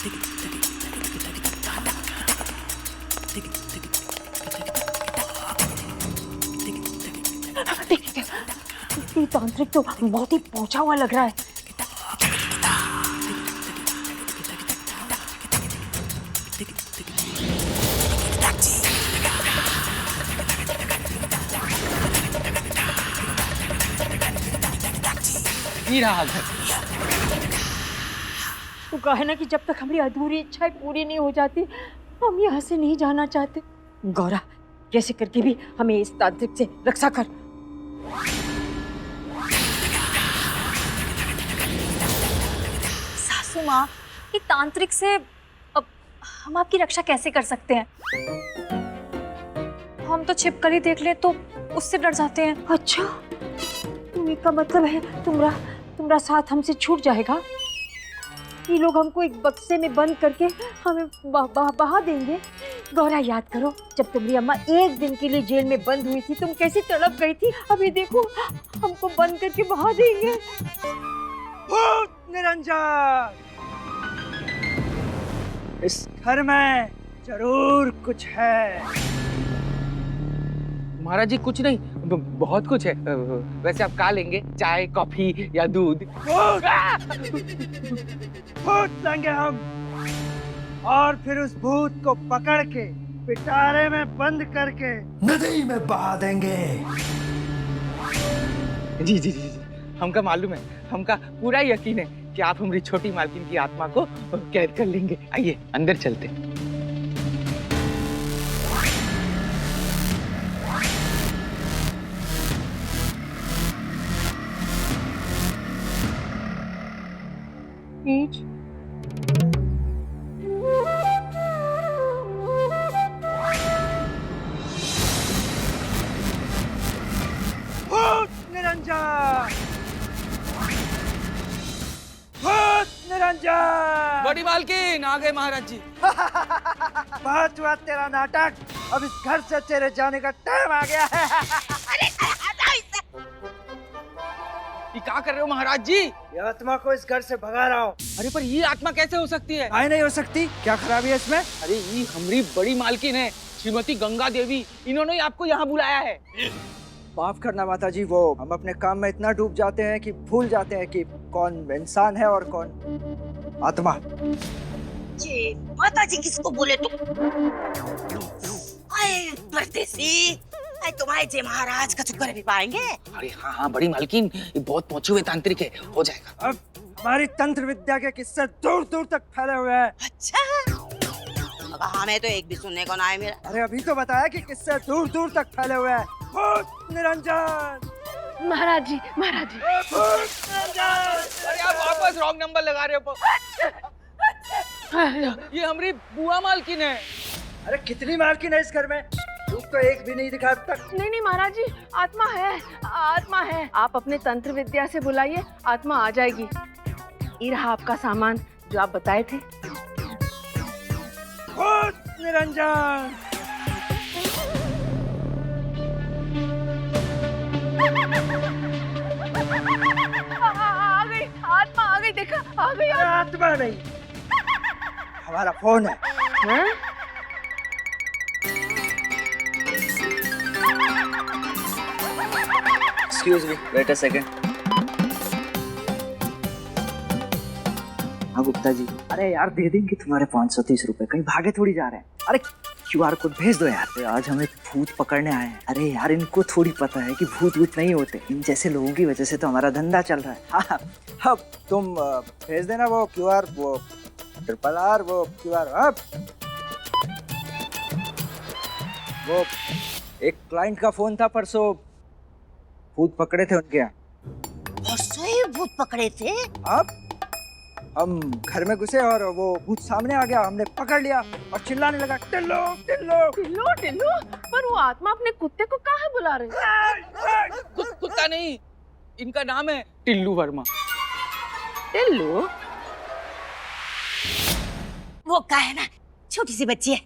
ये तांत्रिक तो बहुत ही पहुंचा हुआ लग रहा है। ये रहा घर। तो कहा है ना कि जब तक हमारी अधूरी इच्छाएं पूरी नहीं हो जाती हम यहाँ से नहीं जाना चाहते। गौरा, कैसे करके भी हमें इस तांत्रिक से रक्षा कर। सासू माँ, ये तांत्रिक से अब हम आपकी रक्षा कैसे कर सकते हैं? हम तो छिपकर ही देख ले तो उससे डर जाते हैं। अच्छा, तुम्हें का मतलब है तुम्हारा साथ हमसे छूट जाएगा? ये लोग हमको एक बक्से में बंद करके हमें बहा देंगे। गौरा, याद करो जब तुम्हारी अम्मा एक दिन के लिए जेल में बंद हुई थी तुम कैसी तड़प गई थी। अभी देखो हमको बंद करके बहा देंगे। भूत निरंजन, इस घर में जरूर कुछ है। महाराज जी कुछ नहीं, बहुत कुछ है। वैसे आप क्या लेंगे, चाय कॉफी या दूध? भूत लाएंगे हम, और फिर उस भूत को पकड़ के पिटारे में बंद करके नदी में बहा देंगे। जी जी जी, हमका मालूम है, हमका पूरा यकीन है कि आप हमारी छोटी मालकिन की आत्मा को कैद कर लेंगे। आइए अंदर चलते। भूत निरंजन, भूत निरंजन। बड़ी मालकिन आ गए महाराज जी। बहुत हुआ तेरा नाटक, अब इस घर से तेरे जाने का टाइम आ गया है। ये क्या कर रहे हो महाराज जी? ये आत्मा को इस घर से भगा रहा हूँ। अरे पर ये आत्मा कैसे हो सकती है? काहे नहीं हो सकती? क्या खराबी है इसमें? अरे ये हमारी बड़ी मालकिन है, श्रीमती गंगा देवी, इन्होंने ही आपको यहाँ बुलाया है। माफ करना माता जी, वो हम अपने काम में इतना डूब जाते हैं कि भूल जाते हैं कि कौन इंसान है और कौन आत्मा। जी माता जी किसको बोले तुम? आए परदेसी, आए तुम्हारे जे महाराज का चुकर भी पाएंगे। अरे हाँ हाँ बड़ी मालकिन, ये बहुत पहुंचे हुए तांत्रिक है, हो जाएगा। अब हमारी तंत्र विद्या के किस्से दूर दूर तक फैले हुए हैं। अच्छा, अब हमें तो एक भी सुनने को ना मिला। अरे अभी तो बताया कि किस्से दूर दूर तक फैले हुए हैं। भूत निरंजन, महाराज जी, महाराज जी। भूत निरंजन। अरे आप वापस रॉन्ग नंबर लगा रहे हो। ये हमारी बुआ मालकिन है। अरे कितनी मालकिन है इस घर में? रूप तो एक भी नहीं दिखा अब तक। नहीं महाराज जी, आत्मा है, आत्मा है। आप अपने तंत्र विद्या से बुलाइए, आत्मा आ जाएगी। ये रहा आपका सामान जो आप बताए थे। भूत निरंजन, आ गई आत्मा, आ गई, देखा आ गई। अरे आत्मा नहीं, हमारा फोन है। हाँ? Excuse me, wait a second. हाँ गुप्ता जी। अरे यार दे देंगे तुम्हारे 530 रुपए, कहीं भागे थोड़ी जा रहे हैं। अरे QR कोड भेज दो यार। अरे आज हमें भूत पकड़ने आए हैं। अरे यार इनको थोड़ी पता है कि भूत वूत नहीं होते, इन जैसे लोगों की वजह से तो हमारा धंधा चल रहा है। हाँ अब तुम भेज देना वो QR, वो RRR, वो QR। अब वो एक क्लाइंट का फोन था परसों, भूत पकड़े थे उनके यहाँ। परसों ही भूत पकड़े थे? अब हम घर में घुसे और वो भूत सामने आ गया, हमने पकड़ लिया और चिल्लाने लगा टिल्लो टिल्लो। टिल्लू टिल्लू, पर वो आत्मा अपने कुत्ते को कहाँ बुला रही है? कुत्ता नहीं, इनका नाम है टिल्लू वर्मा। टिल्लू? वो क्या है ना, छोटी सी बच्ची है,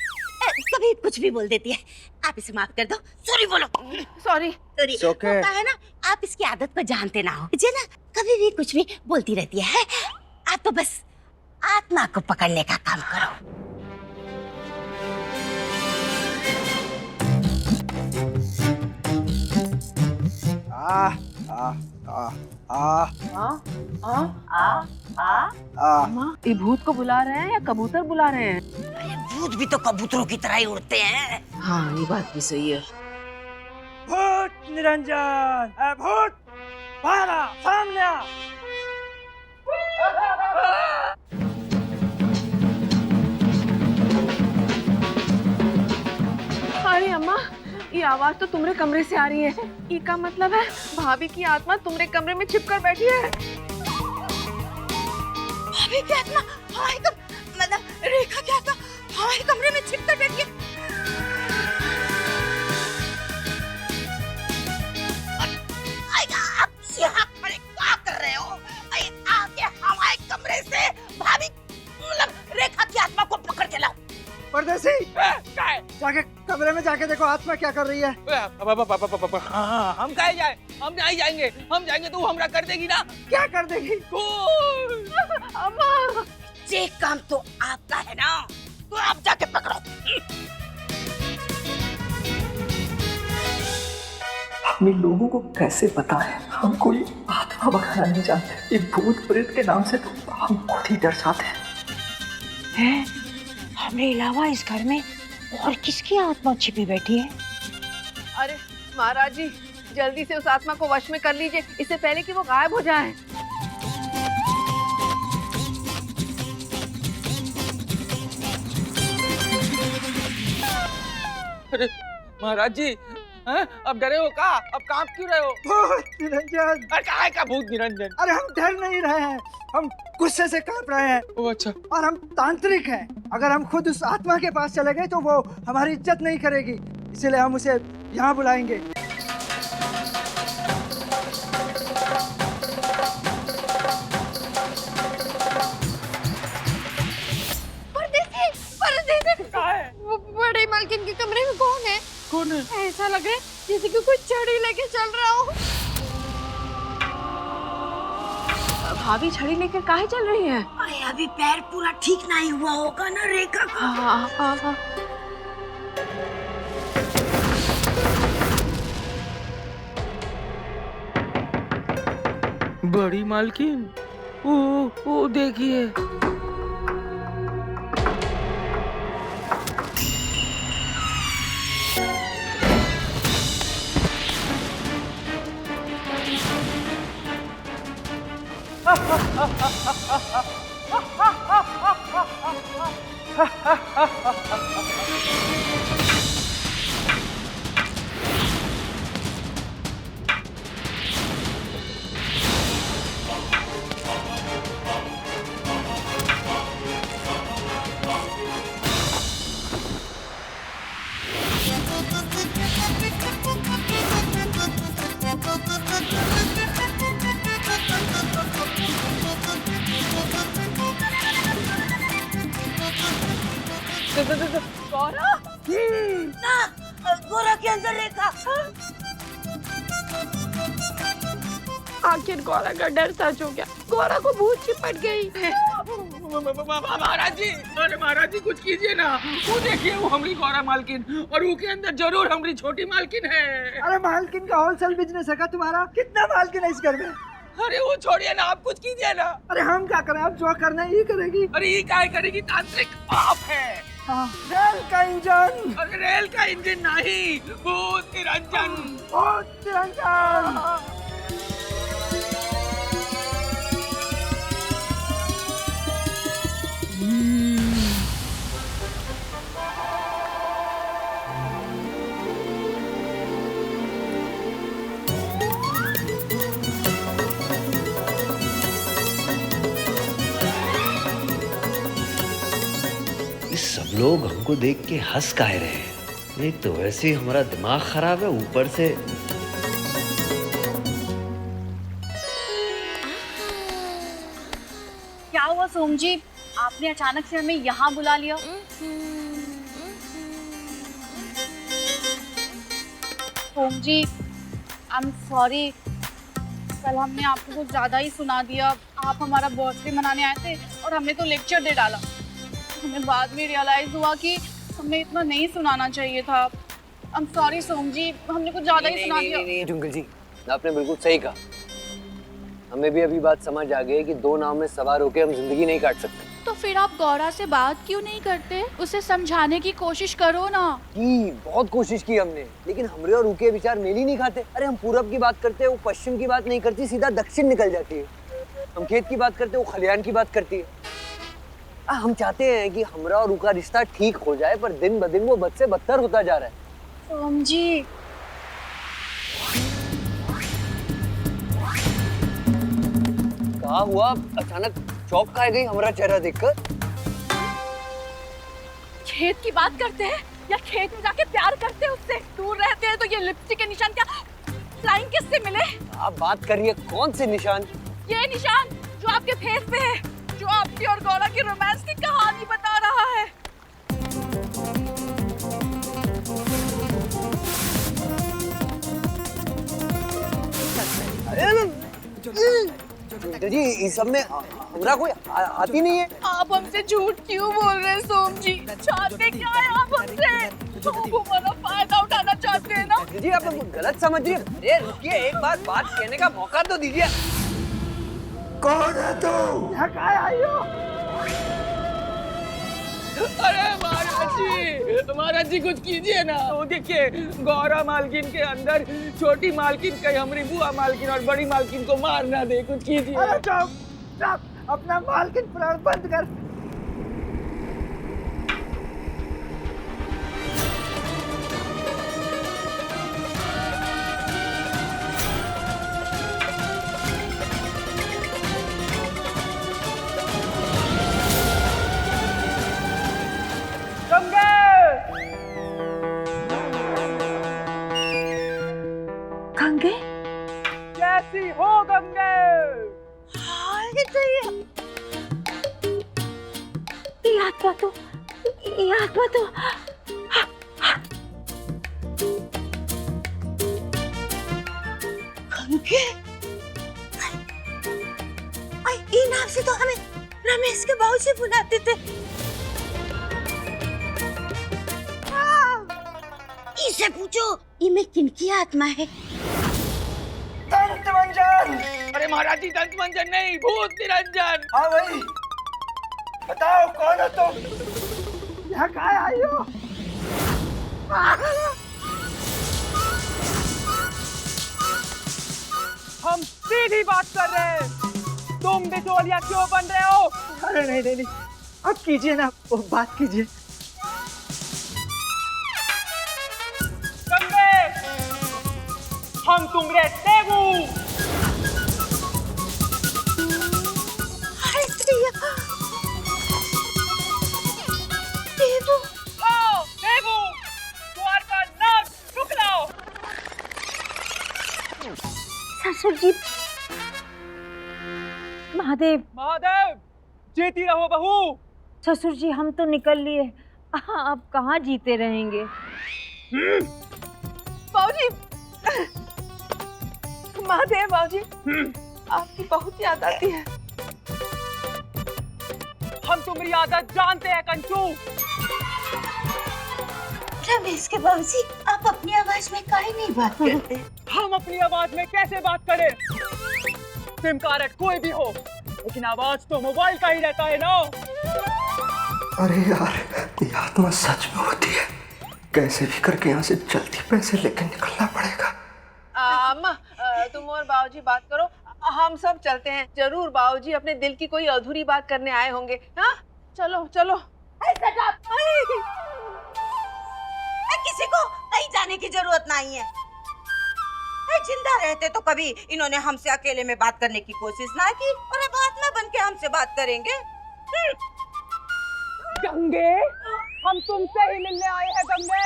कभी कुछ भी बोल देती है। आप इसे माफ कर दो। सॉरी बोलो। सॉरी। सॉरी। It's okay. वो क्या है ना, आप इसकी आदत को जानते ना हो, जे ना कभी भी कुछ भी बोलती रहती है। आप तो बस आत्मा को पकड़ने का काम करो। आ आ आ आ ये भूत को बुला रहे हैं या कबूतर बुला रहे हैं? अरे भूत भी तो कबूतरों की तरह ही उड़ते हैं। हाँ, ये बात भी सही है। भूत निरंजन, ए भूत बाहर आ, सामने आ। अरे अम्मा, ये आवाज तो तुम्हारे कमरे से आ रही है। इसका मतलब है भाभी की आत्मा तुम्हारे कमरे में छिपकर बैठी है। भाभी की आत्मा हमारे मतलब रेखा की आत्मा हमारे कमरे में छिपकर बैठी है। आप यहाँ खड़े क्या कर रहे हो? आके हमारे कमरे से भाभी मतलब रेखा की आत्मा को पकड़ के लाओ। परदेसी, जाके कमरे में जाके देखो आत्मा क्या कर रही है। हाँ, हम कहे जाए, हम नहीं जाएंगे, हम जाएंगे तो वो हमरा कर देगी ना। क्या कर देगी? अम्मा, ये काम तो आपका है ना, तो आप जाके पकड़ो। हम इन लोगों को कैसे पता है हम कोई आत्मा भगाना नहीं जानते। ये भूत प्रेत के नाम से तो हम खुद ही डर जाते हैं। हमारे अलावा इस घर में और किसकी आत्मा छिपी बैठी है? अरे महाराज जी, जल्दी से उस आत्मा को वश में कर लीजिए, इससे पहले कि वो गायब हो जाए। अरे महाराज जी, हैं? अब डरे हो का? अब कांप क्यों रहे हो? भूत निरंजन, अरे काहे का भूत निरंजन? अरे हम डर नहीं रहे हैं, हम गुस्से से कांप रहे हैं। ओ अच्छा। और हम तांत्रिक हैं। अगर हम खुद उस आत्मा के पास चले गए तो वो हमारी इज्जत नहीं करेगी, इसलिए हम उसे यहाँ बुलाएंगे। बड़े मालकिन के कमरे में कौन है? कौन है? ऐसा लग रहा है जैसे कि कोई छड़ी लेके चल रहा हो। भाभी छड़ी लेकर काहे चल रही है? अरे अभी पैर पूरा ठीक नहीं हुआ होगा ना रेखा का। हाँ। बड़ी मालकिन, ओ देखिए। गौरा, ना गोरा के अंदर रेखा। आखिर गौरा का डर सच हो गया। गौरा को भूत चिपट गई। महाराज जी, अरे महाराज जी कुछ कीजिए ना। वो देखिए, वो हमारी गौरा मालकिन, और वो के अंदर जरूर हमारी छोटी मालकिन है। अरे मालकिन का होलसेल बिजनेस है का तुम्हारा? कितना मालकिन है इस घर में? अरे वो छोड़िए ना, आप कुछ कीजिए ना। अरे हम क्या करें? अब जो करना है ये करेगी। अरे ये क्या करेगी? तांत्रिक आप है। रेल का इंजन, अरे रेल का इंजन नहीं, भूत निरंजन। भूत निरंजन। सब लोग हमको देख के हंस काहे रहे हैं? एक तो वैसे ही हमारा दिमाग खराब है, ऊपर से क्या हुआ सोम जी, आपने अचानक से हमें यहाँ बुला लिया? सोम जी, आई एम सॉरी कल हमने आपको कुछ ज्यादा ही सुना दिया। आप हमारा बर्थडे मनाने आए थे और हमने तो लेक्चर दे डाला। हमें बाद में रियलाइज हुआ कि हमें इतना नहीं सुनाना चाहिए था। आई एम सॉरी सोम जी, हमने कुछ ज्यादा ही सुना दिया। नहीं ट्विंकल जी, आपने बिल्कुल सही कहा। हमें भी अभी बात समझ आ गई कि दो नाव में सवार होकर हम जिंदगी नहीं काट सकते। तो फिर आप गौरा से बात क्यों नहीं करते? उसे समझाने की कोशिश करो ना। बहुत कोशिश की हमने, लेकिन हमरे और उनके विचार मेल ही नहीं खाते। अरे हम पूरब की बात करते हैं, वो पश्चिम की बात नहीं करती, सीधा दक्षिण निकल जाती है। हम खेत की बात करते हैं, वो खलियान की बात करती है। हम चाहते हैं कि हमरा और उनका रिश्ता ठीक हो जाए, पर दिन ब दिन वो बद से बदतर होता जा रहा है। सोम जी, कहा हुआ अचानक चौंक खा गई हमारा चेहरा देखकर। खेत की बात करते हैं या खेत में जाके प्यार करते हैं उससे? दूर रहते हैं तो ये लिपस्टिक के निशान क्या फ्लाइंग किस से मिले? आप बात करिए कौन से निशान? ये निशान जो आपके फेस पे है, जो आपकी और गौरा की रोमांस की कहानी बता रहा है। जी इस सब में हमरा कोई आती नहीं है। आप हमसे झूठ क्यों बोल रहे हैं सोम जी? चाहते क्या है आप हमसे? तो वो हमारा फायदा उठाना चाहते हैं ना? जी आप गलत समझ रही हैं। अरे रुकिए, एक बात कहने का मौका तो दीजिए। कौन है तू? यहाँ कहाँ आई हो? अरे महाराज जी कुछ कीजिए ना। वो देखिए गौरा मालकिन के अंदर छोटी मालकिन कहीं हमारी बुआ मालकिन और बड़ी मालकिन को मार ना दे, कुछ कीजिए। अरे चुप चुप, अपना मालकिन प्राण बंद कर। गंगे, कैसी हो गंगे? ये आत्मा तो गंगे, ये नाम से तो हमें रमेश के बाबूजी बुलाते थे। इसे पूछो ये में किनकी आत्मा है? दंत मंजन। अरे महाराज जी दंत मंजन नहीं, भूत निरंजन। हाँ भाई, बताओ कौन हो तुम? यहाँ कहाँ आई हो? हम सीधी बात कर रहे हैं, तुम बिचौलिया क्यों बन रहे हो? अरे नहीं नहीं नहीं, अब कीजिए ना, वो बात कीजिए। गंगे, हम तुम्हारे देवू। देवू, आओ देवू, द्वार का नाक टुकड़ाओ। ससुर जी, महादेव महादेव, जीती रहो बहू। ससुर जी, हम तो निकल लिए, अब कहाँ जीते रहेंगे? बाबूजी, महादेव बाबूजी, आपकी बहुत याद आती है। हम तुम्हारी आदत जानते हैं कंचू। रमेश के बाबूजी, आप अपनी आवाज में काहे नहीं बात करते? हम अपनी आवाज में कैसे बात करें? सिम कार्ड कोई भी हो, लेकिन आवाज तो मोबाइल का ही रहता है ना। अरे यार, ये आत्मा सच में होती है। कैसे भी करके यहाँ से जल्दी पैसे लेकर निकलना पड़ेगा। अम्मा, तुम और बाबूजी बात करो, हम सब चलते हैं। जरूर बाबूजी अपने दिल की कोई अधूरी बात करने आए होंगे। हाँ, चलो चलो। किसी को कहीं जाने की जरूरत नहीं है। जिंदा रहते तो कभी इन्होंने हमसे अकेले में बात करने की कोशिश ना की, और अब आत्मा बन के हमसे बात करेंगे। गंगे, हम तुमसे ही मिलने आए हैं गंगे।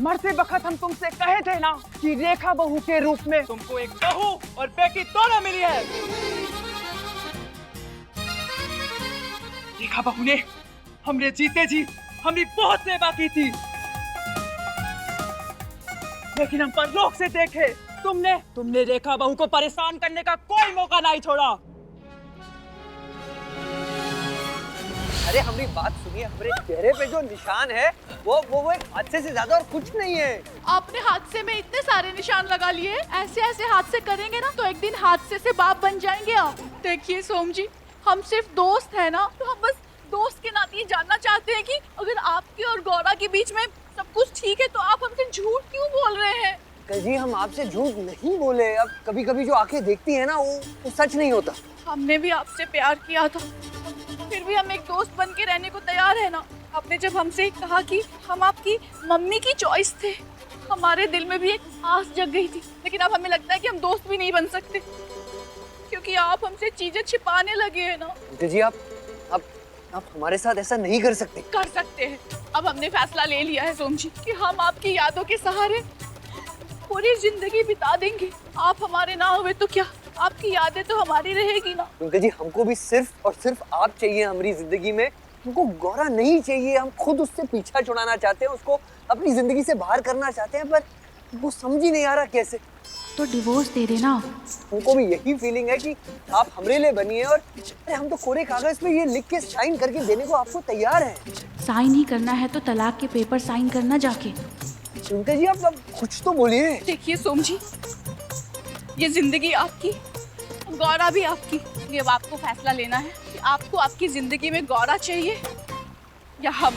मरते वक्त हम तुमसे कहे थे ना कि रेखा बहू के रूप में तुमको एक बहू और बेटी दोनों मिली है। रेखा बहू ने हमने जीते जी हमारी बहुत सेवा की थी। लेकिन हम परलोक से देखे तुमने रेखा बहू को परेशान करने का कोई मौका नहीं छोड़ा। अरे हमारी बात सुनिए, हमारे चेहरे पे जो निशान है वो एक हादसे से ज्यादा और कुछ नहीं है। आपने हादसे में इतने सारे निशान लगा लिए, ऐसे ऐसे हादसे करेंगे ना तो एक दिन हादसे से बाप बन जाएंगे आप। देखिए सोम जी, हम सिर्फ दोस्त है ना, तो हम बस दोस्त के नाते ये जानना चाहते हैं कि अगर आपके और गौरा के बीच में सब कुछ ठीक है तो आप हमसे झूठ क्यों बोल रहे हैं? जी हम आपसे झूठ नहीं बोले, अब कभी कभी जो आंखें देखती है ना वो सच नहीं होता। हमने भी आपसे प्यार किया था, फिर भी हम एक दोस्त बन के रहने को तैयार है ना। आपने जब हमसे कहा कि हम आपकी मम्मी की चॉइस थे, हमारे दिल में भी एक आस जग गई थी। लेकिन अब हमें लगता है कि हम दोस्त भी नहीं बन सकते, क्योंकि आप हमसे चीजें छिपाने लगे हैं ना। जी आप हमारे साथ ऐसा नहीं कर सकते। कर सकते हैं। अब हमने फैसला ले लिया है सोम जी कि हम आपकी यादों के सहारे पूरी जिंदगी बिता देंगे। आप हमारे ना हुए तो क्या, आपकी यादें तो हमारी रहेगी ना। अंकल जी हमको भी सिर्फ और सिर्फ आप चाहिए हमारी जिंदगी में, हमको गौरा नहीं चाहिए। हम खुद उससे पीछा छुड़ाना चाहते हैं, उसको अपनी जिंदगी से बाहर करना चाहते हैं, पर वो समझ ही नहीं आ रहा कैसे। तो डिवोर्स दे देना। हमको भी यही फीलिंग है कि आप हमरे लिए बनी है, और अरे हम तो कोरे कागज पे ये लिख के साइन करके देने को आपको तैयार हैं। साइन ही करना है तो तलाक के पेपर साइन करना जाके। अंकल जी आप कुछ तो बोलिए। देखिए सोम जी, ये जिंदगी आपकी, गौरा भी आपकी। ये अब आपको फैसला लेना है कि आपको आपकी जिंदगी में गौरा चाहिए या हम।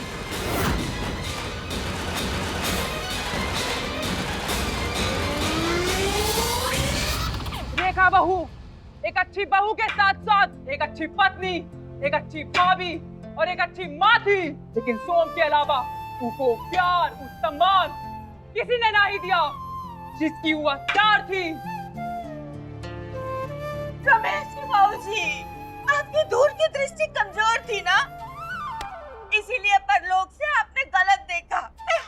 रेखा बहू एक अच्छी बहू के साथ साथ एक अच्छी पत्नी, एक अच्छी भाभी और एक अच्छी माँ थी, लेकिन सोम के अलावा उसको प्यार, सम्मान किसी ने नहीं दिया जिसकी वो हकदार थी। रमेश की मौजी, आपकी दूर की दृष्टि कमजोर थी ना, इसीलिए परलोक से आपने गलत देखा।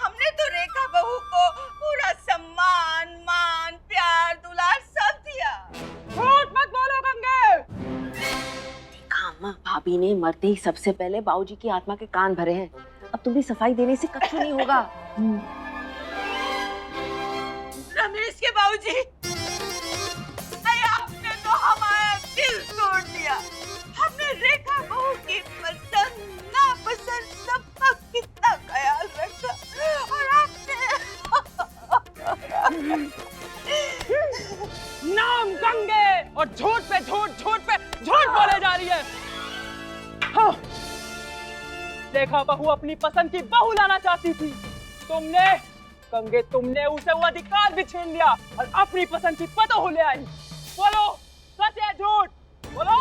हमने तो रेखा बहू को पूरा सम्मान, मान, प्यार, दुलार सब दिया। झूठ मत बोलो गंगे। देखा अम्मा, भाभी ने मरते ही सबसे पहले बाबूजी की आत्मा के कान भरे हैं। अब तुम भी सफाई देने से कछु नहीं होगा। रमेश के बाबूजी, आपने तो हमारा दिल तोड़ दिया। हमने रेखा बहू की पसंद नापसंद सबका कितना ख्याल रखा, और आपने नाम गंगे और झूठ पे झूठ बोले जा रही है। हाँ। रेखा बहू अपनी पसंद की बहू लाना चाहती थी, तुमने उसे वो अधिकार भी छीन लिया और अपनी पसंद की पतो ले आई। बोलो सच है झूठ, बोलो।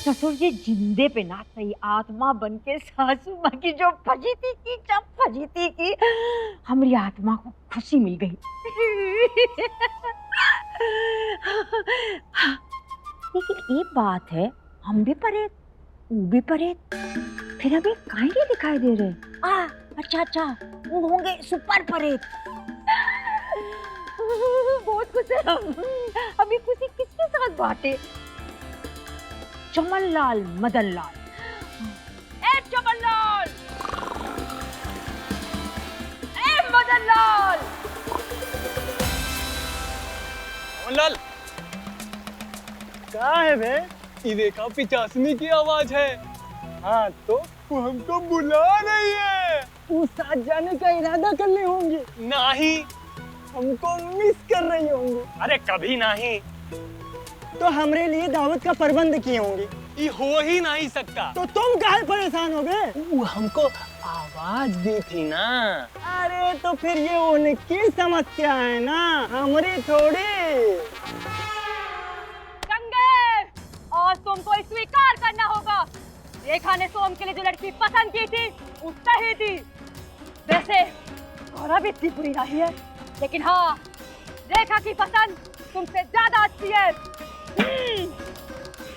ससुर जी जिंदे पे ना सही, आत्मा बन के सासू माँ की जो फजीती की हमारी आत्मा को खुशी मिल गई। लेकिन एक बात है, हम भी परेत, वो भी परेत, फिर अभी काहे दिखाई दे रहे? अच्छा, वो होंगे सुपर परेत। बहुत खुश है हम। अभी खुशी किसके साथ बांटे? चमनलाल, मदनलाल। ए चमनलाल, ए मदनलाल। मदनलाल कहाँ है बे? ये देखा पिचासनी की आवाज है। हाँ तो वो हमको बुला रही है। वो साथ जाने का इरादा कर ले होंगे। नहीं, हमको मिस कर रही होंगे। अरे कभी नहीं। तो हमरे लिए दावत का प्रबंध किए होंगे। ये हो ही नहीं सकता। तो तुम काहे परेशान हो गए? वो हमको आवाज दी थी ना। अरे तो फिर ये उनकी समस्या है ना, हमारी थोड़ी। गंगे, और तुमको स्वीकार करना होगा, रेखा ने सोम के लिए जो लड़की पसंद की थी वो सही थी। वैसे गौरा भी इतनी बुरी नहीं है, लेकिन हाँ, रेखा की पसंद तुमसे ज्यादा अच्छी है।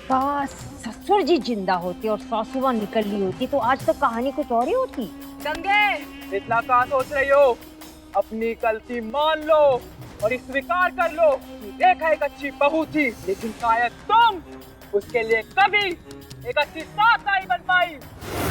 बस ससुर जी जिंदा होते और सासुआ निकल ली होती तो आज तो कहानी कुछ और ही होती। गंगे, इतना कहाँ सोच रही हो? अपनी गलती मान लो और स्वीकार कर लो कि रेखा एक अच्छी बहू थी, लेकिन शायद तुम उसके लिए कभी एक अच्छी सास नहीं बन पाई।